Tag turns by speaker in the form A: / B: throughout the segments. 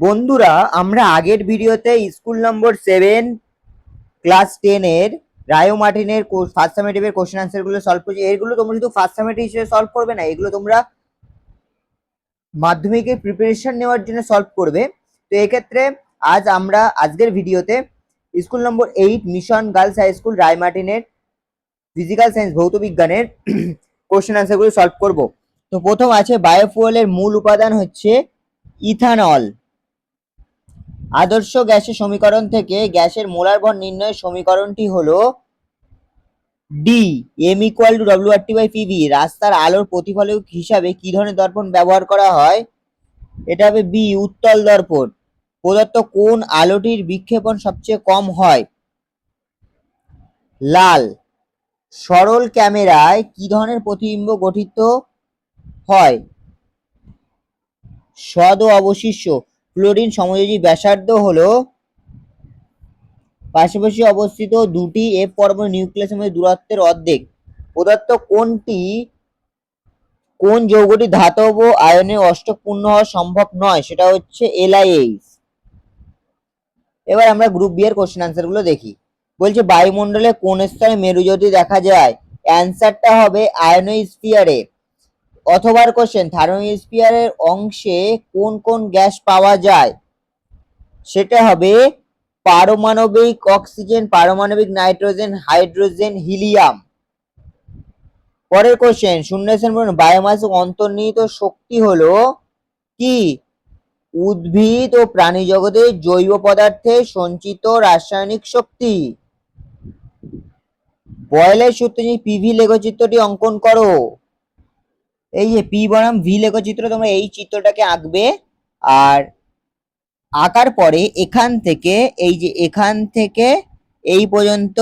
A: বন্ধুরা, আমরা আগের ভিডিওতে স্কুল নম্বর 7 ক্লাস 10 এর রায়ো মার্টিনের ফার্স্ট সামেটিভের কোশ্চেন আনসার গুলো সলভ করেছি। এগুলো তোমরা শুধু ফার্স্ট সামেটিভ হিসেবে সলভ করবে না, এগুলো তোমরা মাধ্যমিকের প্রিপারেশন নেওয়ার জন্য সলভ করবে। তো এক্ষেত্রে আজকের ভিডিওতে school number 8 mission girls high school Roy মার্টিনের ফিজিক্যাল সায়েন্স ভৌত বিজ্ঞানের কোশ্চেন আনসার গুলো সলভ করব। তো প্রথম আছে, বায়োফুয়েলের মূল উপাদান হচ্ছে ইথানল। আদর্শ গ্যাসের সমীকরণ থেকে গ্যাসের মোলার ভর নির্ণয়ের সমীকরণটি হলো D, M equal to W R T by PV. রাস্তার আলোর প্রতিফলক হিসাবে কি ধরনের দর্পণ ব্যবহার করা হয়? এটা হবে বি, উত্তল দর্পণ। প্রদত্ত কোন আলোটির বিক্ষেপণ সবচেয়ে কম হয়? লাল। সরল ক্যামেরায় কি ধরনের প্রতিবিম্ব গঠিত হয়? সদ ও অবশিষ্ট। ফ্লোরিন সমযোজী ব্যাসার্ধ হলো পাশাপাশি অবস্থিত দুটি এফ পরমাণু নিউক্লিয়াসের মধ্যে দূরত্বের অর্ধেক। প্রদত্ত কোন যৌগটি ধাতব আয়নে অষ্টক পূর্ণ হওয়া সম্ভব নয়? সেটা হচ্ছে LiH। এবার আমরা গ্রুপ বি এর কোশ্চেন আনসার গুলো দেখি। বলছে বায়ুমণ্ডলে কোন স্তরে মেরুজ্যোতি দেখা যায়? অ্যান্সারটা হবে আয়নোস্ফিয়ারে। অথবা কোশ্চেন, থার্মোস্ফিয়ারের অংশে কোন কোন গ্যাস পাওয়া যায়? সেটা হবে পারমাণবিক অক্সিজেন, পারমাণবিক নাইট্রোজেন, হাইড্রোজেন, হিলিয়াম। পরের কোশ্চেন, শূন্যস্থান পূরণ। বায়োমাস অন্তর্নিহিত শক্তি হলো কি? উদ্ভিদ ও প্রাণী জগতের জৈব পদার্থে সঞ্চিত রাসায়নিক শক্তি। বয়েলের সূত্রে পিভি লেখচিত্রটি অঙ্কন করো। এই যে পি বনাম ভি লেখচিত্র, তোমরা এই চিত্রটাকে আঁকবে। আর আঁকার পরে এখান থেকে এই পর্যন্ত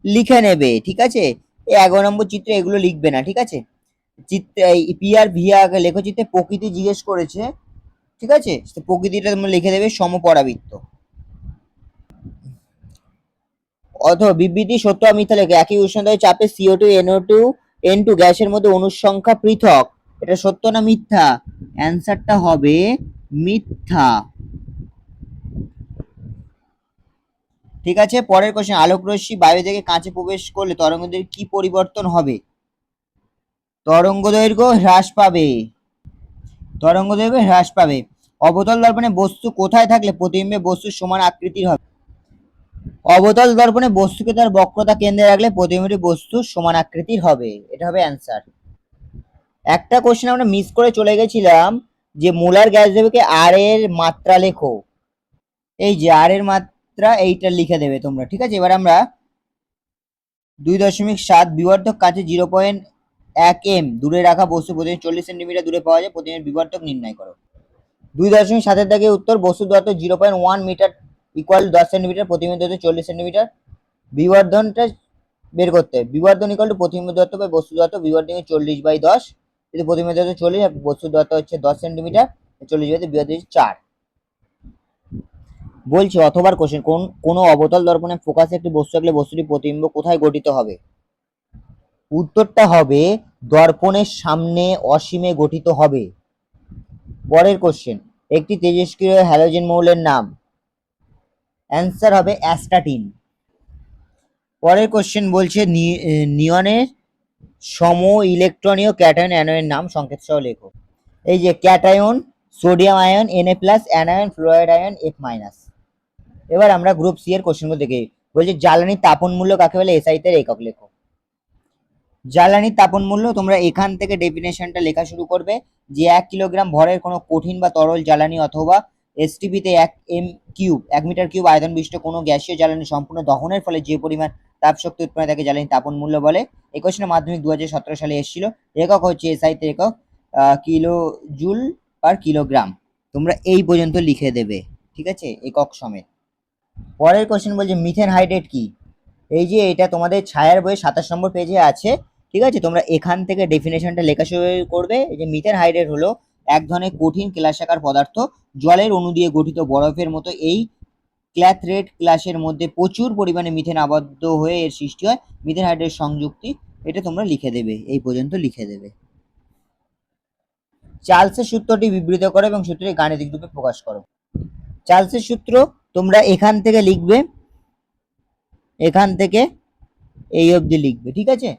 A: লিখে নেবে, ঠিক আছে? এই 11 নম্বর চিত্রে এগুলো লিখবে না, ঠিক আছে? চিত্রে পি আর ভি লেখচিত্রে প্রকৃতি জিজ্ঞেস করেছে, ঠিক আছে? প্রকৃতিটা তোমরা লিখে দেবে সমপরাবৃত্ত। অথবা বিবৃতি সত্য আর মিথ্যা লেখে। একই উষ্ণতায় চাপে CO2 NO2 N2 গ্যাসের মধ্যে অণুর সংখ্যা পৃথক। এটা সত্য না মিথ্যা? অ্যান্সারটা হবে মিথ্যা। ঠিক আছে, পরের কোশ্চেন, আলোক রশ্মি বায়ু থেকে কাঁচে প্রবেশ করলে তরঙ্গদৈর্ঘ্যের কি পরিবর্তন হবে? তরঙ্গদৈর্ঘ্য হ্রাস পাবে। অবতল দর্পণে বস্তু কোথায় থাকলে প্রতিবিম্বে বস্তুর সমান আকৃতির হবে? অবতল দর্পণে বস্তুকে তার বক্রতা কেন্দ্রে রাখলে প্রতিবিম্বটি বস্তুর সমান আকৃতির হবে। এটা হবে অ্যান্সার। একটা কোশ্চেন আমরা মিস করে চলে গেছিলাম, যে মোলার গ্যাস দ্রব্যকে আর এর মাত্রা লেখো। এই যে আর এর মাত্রা এইটা লিখে দেবে তোমরা, ঠিক আছে? এবার আমরা 2.7 বিবর্ধক কাছে 0.1 m দূরে রাখা বস্তু প্রতিদিন 40 সেন্টিমিটার দূরে পাওয়া যায়, প্রতিদিন বিবর্ধক নির্ণয় করো। 2.7 দাগে উত্তর, বস্তু দূরত্ব 0.1 মিটার ইকুয়াল 10 সেন্টিমিটার, প্রতিবিম্ব দূরত্ব 40 সেন্টিমিটার। বিবর্ধনটা বের করতে, বিবর্ধন ইকুয়াল টু প্রতিবিম্ব দূরত্ব বাই বস্তু দূরত্ব। বিবর্ধন 40/10, যদি প্রতিবিম্ব দূরত্ব 40 আর বস্তু দূরত্ব হচ্ছে 10 সেন্টিমিটার, 40/10 বিবর্ধন 4। বলছে অথবা কোশ্চেন, কোন অবতল দর্পণে ফোকাসে একটি বস্তু রাখলে বস্তুটি প্রতিবিম্ব কোথায় গঠিত হবে? উত্তরটা হবে দর্পণের সামনে অসীমে গঠিত হবে। পরের কোশ্চেন, একটি তেজস্ক্রিয় হ্যালোজেন মৌলের নাম? অ্যান্সার হবে অ্যাস্টাটিন। পরের কোশ্চেন বলছে নিয়নের সম ইলেকট্রনীয় ক্যাটায়ন অ্যানোয়ের নাম সংকেত সহ লেখো। এই যে cation, sodium ion Na+, anion, fluoride ion F-। এবার আমরা গ্রুপ সি এর কোশ্চেনগুলো দেখি। বলছে জ্বালানির তাপন মূল্য কাকে বলে? SI তে একক লেখো। জ্বালানির তাপন মূল্য, তোমরা এখান থেকে ডেফিনেশনটা লেখা শুরু করবে, যে 1 কিলোগ্রাম ভরের কোনো কঠিন বা তরল জ্বালানি অথবা STP তে 1 মিটার কিউব আয়তন বিশিষ্ট কোনো গ্যাসীয় জ্বালানি সম্পূর্ণ দহনের ফলে যে পরিমাণ তাপ শক্তি উৎপন্ন তাকে জ্বালানি তাপন মূল্য বলে। এই কোশ্চেনের মাধ্যমিক 2017 সালে এসেছিল। একক হচ্ছে SI তে একক কিলো জুল পার কিলোগ্রাম। তোমরা এই পর্যন্ত লিখে দেবে, ঠিক আছে, একক সমেত। পরের কোশ্চেন বলছে মিথেন হাইড্রেট কি? এই যে এটা তোমাদের ছায়ার বইয়ে 27 নম্বর পেজে আছে, ঠিক আছে? তোমরা এখান থেকে ডেফিনেশনটা লেখা শুরু করবে। যে মিথেন হাইড্রেট হলো এক ধরনের কঠিন কেলাসাকার পদার্থ, জলের অণু দিয়ে গঠিত বরফের মতো। এই ক্ল্যাথরেট ক্লাসের মধ্যে প্রচুর পরিমাণে মিথেন আবদ্ধ হয়ে এর সৃষ্টি হয়। মিথেন হাইড্রেট সংযুক্তি, এটা তোমরা লিখে দেবে, এই পর্যন্ত লিখে দেবে। চার্লসের সূত্রটি বিবৃত করো এবং সূত্রটি গাণিতিক রূপে প্রকাশ করো। চার্লসের সূত্র তোমরা এখান থেকে লিখবে, এখান থেকে এই অবধি লিখবে, ঠিক আছে।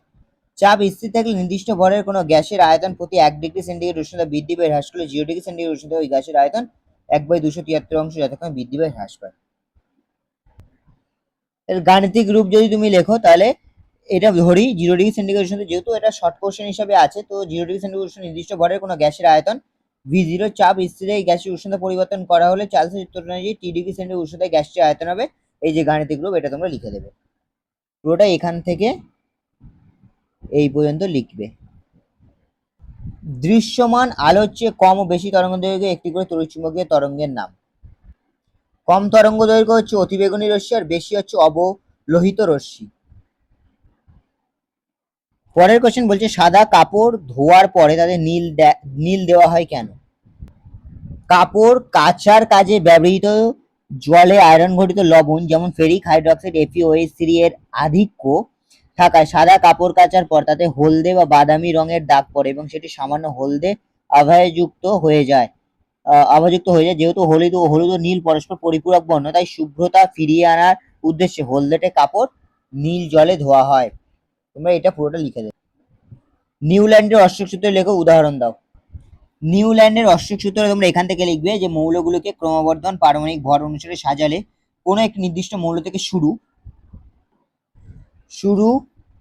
A: চাপ স্থির থাকলে নির্দিষ্ট ভরের কোনো গ্যাসের আয়তন প্রতি 1 ডিগ্রি সেন্টিগ্রেড উষ্ণতা বৃদ্ধি বা হ্রাস করলে 0 ডিগ্রি সেন্টিগ্রেড উষ্ণতা ওই গ্যাসের আয়তন 1/273 অংশ যথাক্রমে বৃদ্ধি বা হ্রাস পায়। এর গাণিতিক রূপ যদি তুমি লেখো তাহলে এটা ধরি 0 ডিগ্রি সেন্টিগ্রেড উষ্ণতা, যেহেতু এটা শর্ট কোশ্চেন হিসাবে আছে, তো 0 ডিগ্রি সেন্টিগ্রেড উষ্ণতা নির্দিষ্ট ভরের কোনো গ্যাসের আয়তন V0 চাপ স্থিরে এই গ্যাসের উষ্ণতা পরিবর্তন করা হলে চার্লসের সূত্র অনুযায়ী T ডিগ্রি সেন্টিগ্রেড উষ্ণতায় গ্যাসটির আয়তন হবে। এই যে গাণিতিক রূপ, এটা তোমরা লিখে দেবে, পুরোটা এখান থেকে এই পর্যন্ত লিখবে। দৃশ্যমান আলোর চেয়ে কম ও বেশি তরঙ্গদৈর্ঘ্যে একটি করে তড়িৎচুম্বকীয় তরঙ্গের নাম। কম তরঙ্গদৈর্ঘ্য হচ্ছে অতিবেগুনি রশ্মি, আর বেশি হচ্ছে অবলোহিত রশ্মি। পরের কোশ্চেন বলছে সাদা কাপড় ধোয়ার পরে তাদের নীল দেওয়া হয় কেন? কাপড় কাচার কাজে ব্যবহৃত জলে আয়রন ঘটিত লবণ যেমন ফেরিক হাইড্রক্সাইড FeOH3 এর আধিক্য থাকায় সাদা কাপড় কাচার পর তাতে হলদে বা বাদামি রঙের দাগ পড়ে এবং সেটি সামান্য হলদে আভাযুক্ত হয়ে যায়। যেহেতু হলুদ ও নীল পরস্পর পরিপূরক বর্ণ, তাই শুভ্রতা ফিরিয়ে আনার উদ্দেশ্যে হলদেটে কাপড় নীল জলে ধোয়া হয়। তোমরা এটা পুরোটা লিখে দেবে। নিউল্যান্ডের অষ্টক সূত্রে লেখো, উদাহরণ দাও। নিউল্যান্ডের অষ্টক সূত্রে তোমরা এখান থেকে লিখবে যে মৌলগুলোকে ক্রমবর্ধমান পারমাণবিক ভর অনুসারে সাজালে কোনো একটি নির্দিষ্ট মৌল থেকে শুরু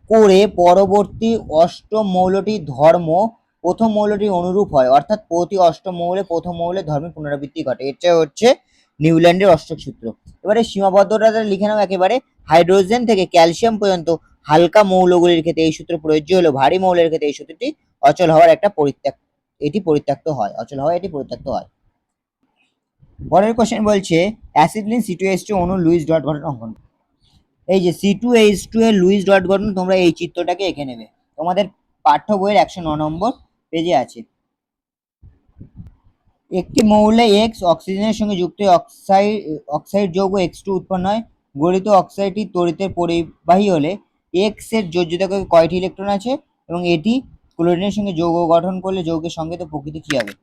A: করে পরবর্তী অষ্টম মৌলটির ধর্ম প্রথম মৌলটির অনুরূপ হয়, অর্থাৎ প্রতি অষ্টম মৌলে প্রথম মৌলের ধর্মের পুনরাবৃত্তি ঘটে। এটা হচ্ছে নিউল্যান্ডের অষ্টক সূত্র। এবারে সীমাবদ্ধতা লিখে নাও একেবারে। হাইড্রোজেন থেকে ক্যালসিয়াম পর্যন্ত হালকা মৌলগুলির ক্ষেত্রে এই সূত্র প্রযোজ্য হলেও ভারী মৌলের ক্ষেত্রে এই সূত্রটি অচল হওয়ার পরিত্যক্ত হয়, অচল হওয়া এটি পরিত্যক্ত হয়। পরের কোশ্চেন বলছে অ্যাসিডলিন C2H2 অণু লুইস ডট গঠন অঙ্কন। এই যে C2H2 এর লুইস ডট গঠন তোমরা এই চিত্রটাকে এঁকে নেবে, তোমাদের পাঠ্য বইয়ের 109 নম্বর পেজে আছে। একটি মৌলে X অক্সিজেনের সঙ্গে যুক্ত অক্সাইড যৌগ X2 উৎপন্ন হয়। গঠিত অক্সাইডটি তড়িতের পরিবাহী হলে X এর যোজ্যতা কয়টি ইলেকট্রন আছে এবং এটি ক্লোরিনের সঙ্গে যৌগ গঠন করলে যৌগের সংকেত প্রকৃতি কি হবে?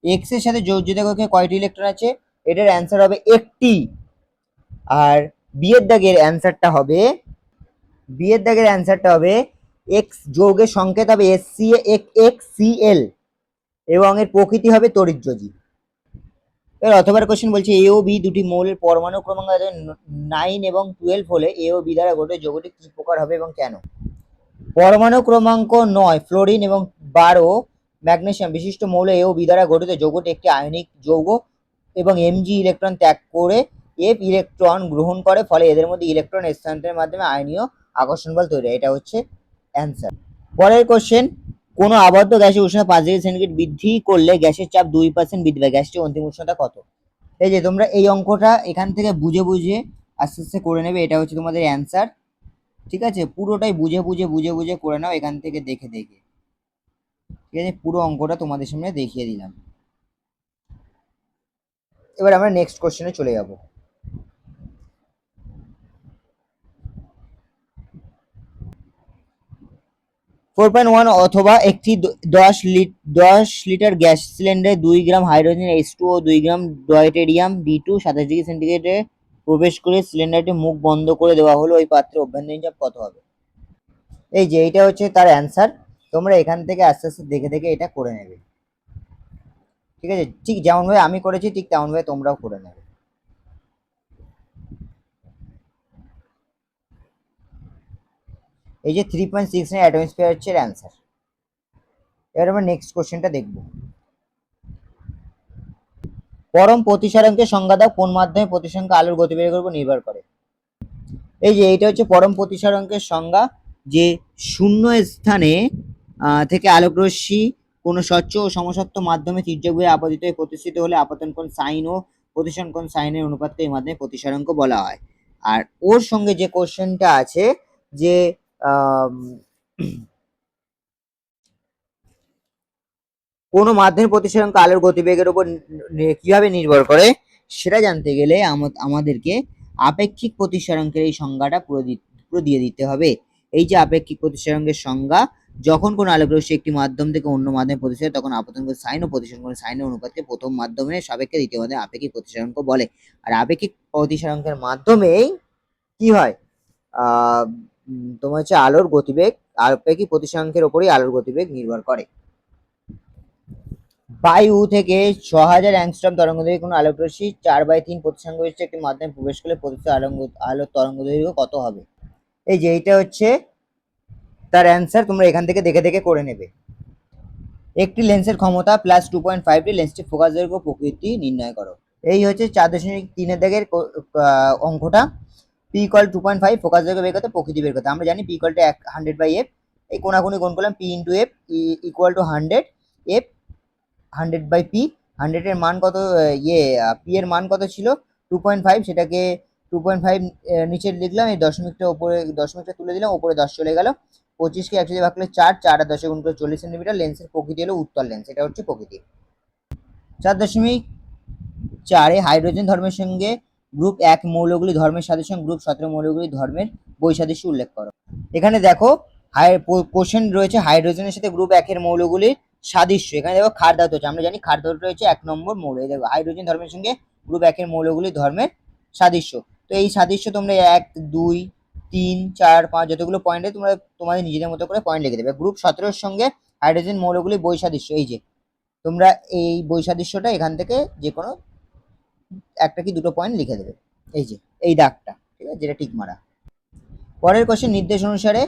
A: X এর সাথে যোজ্যতা কয়টি ইলেকট্রন আছে? এটার অ্যান্সার হবে একটি। আর বি এর দাগের অ্যান্সারটা হবে X যৌগের সংকেত হবে XCl এবং এর প্রকৃতি হবে তড়িৎযোজী। এর অথবার কোশ্চেন বলছে এ ও বি দুটি মৌলের পরমাণু ক্রমাঙ্ক 9 এবং 12 হলে এ ও বি দ্বারা গঠিত যৌগটি কি প্রকার হবে এবং কেন? পরমাণু ক্রমাঙ্ক 9 ফ্লোরিন এবং 12 ম্যাগনেসিয়াম বিশিষ্ট মৌল এ ও বি দ্বারা গঠিত যৌগটি একটি আয়নিক যৌগ এবং Mg ইলেকট্রন ত্যাগ করে F ইলেকট্রন গ্রহণ করে, ফলে এদের মধ্যে ইলেকট্রন স্থানান্তরের মাধ্যমে আয়নীয় আকর্ষণ বল তৈরি হয়। এটা হচ্ছে অ্যান্সার। পরের কোশ্চেন, কোন আবদ্ধ গ্যাসের উষ্ণতা 5 ডিগ্রি সেন্টিগ্রেড বৃদ্ধি করলে গ্যাসের চাপ 2% বৃদ্ধি পায়, গ্যাসটির অন্তিম উষ্ণতা কত? এই যে তোমরা এই অঙ্কটা এখান থেকে বুঝে বুঝে আস্তে আস্তে করে নেবে, এটা হচ্ছে তোমাদের অ্যান্সার, ঠিক আছে। পুরোটাই বুঝে বুঝে করে নাও এখান থেকে দেখে দেখে, ঠিক আছে। পুরো অঙ্কটা তোমাদের সামনে দেখিয়ে দিলাম। এবার আমরা নেক্সট কোশ্চেনে চলে যাব। ফোর পয়েন্ট ওয়ান অথবা একটি 10 লিটার গ্যাস সিলিন্ডারে 2 গ্রাম হাইড্রোজেন H2 ও 2 গ্রাম ডয়টেরিয়াম D2 27 ডিগ্রি সেন্টিগ্রেডে প্রবেশ করে সিলিন্ডারটি মুখ বন্ধ করে দেওয়া হলো, ওই পাত্রের অভ্যন্তরীণ চাপ কত হবে? এই যে এটা হচ্ছে তার অ্যান্সার। তোমরা এখান থেকে আস্তে আস্তে দেখে দেখে এটা করে নেবে, ঠিক আছে। ঠিক যেমন ভাবে আমি করেছি ঠিক তেমন ভাবে তোমরাও করে নেবে। এই যে 3.69 অ্যাটমস্ফিয়ার হচ্ছে অ্যান্সার। এবার আমরা নেক্সট কোশ্চেনটা দেখব। পরম প্রতিসরাঙ্কের সংজ্ঞা দাও, কোন মাধ্যমে প্রতিসরাঙ্ক আলোর গতিবেগের উপর নির্ভর করে? এই যে এইটা হচ্ছে পরম প্রতিসরাঙ্কের সংজ্ঞা, যে শূন্য স্থানে থেকে আলোকরশ্মি কোনো স্বচ্ছ ও সমসত্ব মাধ্যমে তির্যক ভাবে আপতিত হয়ে প্রতিষ্ঠিত হলে আপতন কোণ সাইন ও প্রতিসরণ কোণ সাইনের অনুপাতকে এই মাধ্যমে প্রতিসরাঙ্ক বলা হয়। আর ওর সঙ্গে যে কোশ্চেনটা আছে যে কোনো মাধ্যমের প্রতিসরাঙ্ক আলোর গতিবেগের উপর কিভাবে নির্ভর করে, সেটা জানতে গেলে আমাদেরকে আপেক্ষিক প্রতিসরাঙ্কের এই সংজ্ঞাটা পুরো দিয়ে দিতে হবে। এই যে আপেক্ষিক প্রতিসরাঙ্কের সংজ্ঞা, যখন কোনো আলোক রশ্মি একটি মাধ্যম থেকে অন্য মাধ্যমে প্রতিসরণ তখন আপতন কোণ সাইন ও প্রতিসরণ কোণের সাইনের অনুপাতকে প্রথম মাধ্যমের সাপেক্ষে দ্বিতীয় মাধ্যমে আপেক্ষিক প্রতিসরাঙ্ক বলে। আর আপেক্ষিক প্রতিসরাঙ্কের মাধ্যমেই কি হয়, তোমার হচ্ছে আলোর গতিবেগ, আপেক্ষিক প্রতিসরাঙ্কের উপরই আলোর গতিবেগ নির্ভর করে। বায়ু থেকে 6000 অ্যাংস্ট্রম তরঙ্গদৈর্ঘ্যে কোনো আলোক রশ্মি 4/3 প্রতিসরাঙ্ক বিশিষ্ট একটি মাধ্যমে প্রবেশ করলে প্রদত্ত আলোর তরঙ্গদৈর্ঘ্য কত হবে? এই যে এইটা হচ্ছে তার অ্যান্সার, তোমরা এখান থেকে দেখে দেখে করে নেবে। একটি লেন্সের ক্ষমতা প্লাস 2.5 লেন্সটি ফোকাস দৈর্ঘ্য প্রকৃতি নির্ণয় করো। এই হচ্ছে 4.3 দাগের অঙ্কটা। পি ইকুয়াল 2.5 ফোকাস দৈর্ঘ্য বের করতে, প্রকৃতি বের করতে। আমরা জানি পি ইকুয়াল টু 100/f, এই কোনাকুনি গুণ করলাম, P into F equal to 100, F 100/p। 100 এর মান কত, পি এর মান কত ছিল 2.5, সেটাকে 2.5 নিচে লিখলাম, এই দশমিকটা উপরে, দশমিকটা তুলে দিলাম, উপরে 10 চলে গেল। 25কে 100 দিয়ে ভাগ করলে 4, 4 আর 10 গুণ করে 40 সেন্টিমিটার। লেন্সের প্রকৃতি হলো উত্তল লেন্স, এটা হচ্ছে প্রকৃতি। 4.4 হাইড্রোজেন ধর্মের সঙ্গে গ্রুপ 1 মৌলগুলি ধর্মের সাদৃশ্য, গ্রুপ 17 মৌলগুলি ধর্মের বৈসাদৃশ্য উল্লেখ করো। এখানে দেখো কোশ্চেন রয়েছে হাইড্রোজেনের সাথে গ্রুপ 1 এর মৌলগুলির সাদৃশ্য। এখানে দেখো ক্ষার ধাতু হচ্ছে, আমরা জানি ক্ষার ধাতুটা হচ্ছে 1 নম্বর মৌল। এই দেখো হাইড্রোজেন ধর্মের সঙ্গে গ্রুপ 1 এর মৌলগুলি ধর্মের সাদৃশ্য। তো এই সাদৃশ্য তোমরা 1, 2, 3, 4, 5 যতগুলো পয়েন্টে তোমরা তোমাদের নিজেদের মতো করে পয়েন্ট লিখে দেবে। গ্রুপ 17 এর সঙ্গে হাইড্রোজেন মৌলগুলি বৈসাদৃশ্য, এই যে তোমরা এই বৈসাদৃশ্যটা এখান থেকে যে কোনো একটা কি দুটো পয়েন্ট লিখে দেবে, এই যে এই দাগটা, ঠিক আছে, যেটা টিক মারা। পরের কোশ্চেন, নির্দেশ অনুসারে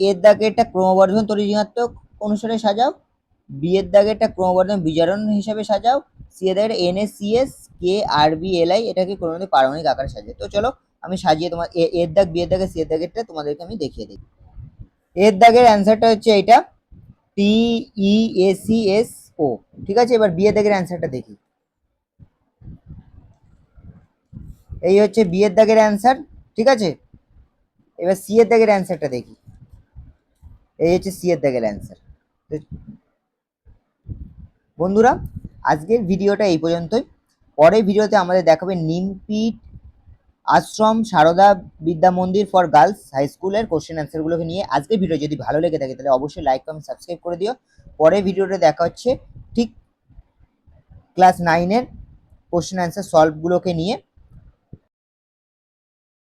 A: এর দাগেরটা ক্রমবর্ধমান তড়িৎ অনুসারে সাজাও, বি এর দাগেরটা ক্রমবর্ধমান বিজারণ হিসাবে সাজাও, সি এর দাগের NaCS কে RbLi এটাকে ক্রমবর্ধমান পারমাণবিক আকারে সাজাও। তো চলো আমি সাজিয়ে তোমার এর দাগ, বি এর দাগে, সি এর দাগেরটা তোমাদেরকে আমি দেখিয়ে দিই। এর দাগের অ্যান্সারটা হচ্ছে এইটা, TeACSO, ঠিক আছে। এবার বি এর দাগের অ্যান্সারটা দেখি, এই হচ্ছে বি এর দাগের অ্যান্সার, ঠিক আছে। এবার সি এর দাগের অ্যান্সারটা দেখি, এই হচ্ছে সি এর দাগের অ্যান্সার। বন্ধুরা আজকের ভিডিওটা এই পর্যন্তই। পরের ভিডিওতে আমাদের দেখাবে নিমপিট আশ্রম সারদা বিদ্যা মন্দির ফর গার্লস হাই স্কুলের কোশ্চেন অ্যান্সারগুলোকে নিয়ে। আজকের ভিডিও যদি ভালো লেগে থাকে তাহলে অবশ্যই লাইক, কমেন্ট, সাবস্ক্রাইব করে দিও। পরের ভিডিওতে দেখা হচ্ছে ঠিক ক্লাস 9-এর কোশ্চেন অ্যান্সার সলভগুলোকে নিয়ে।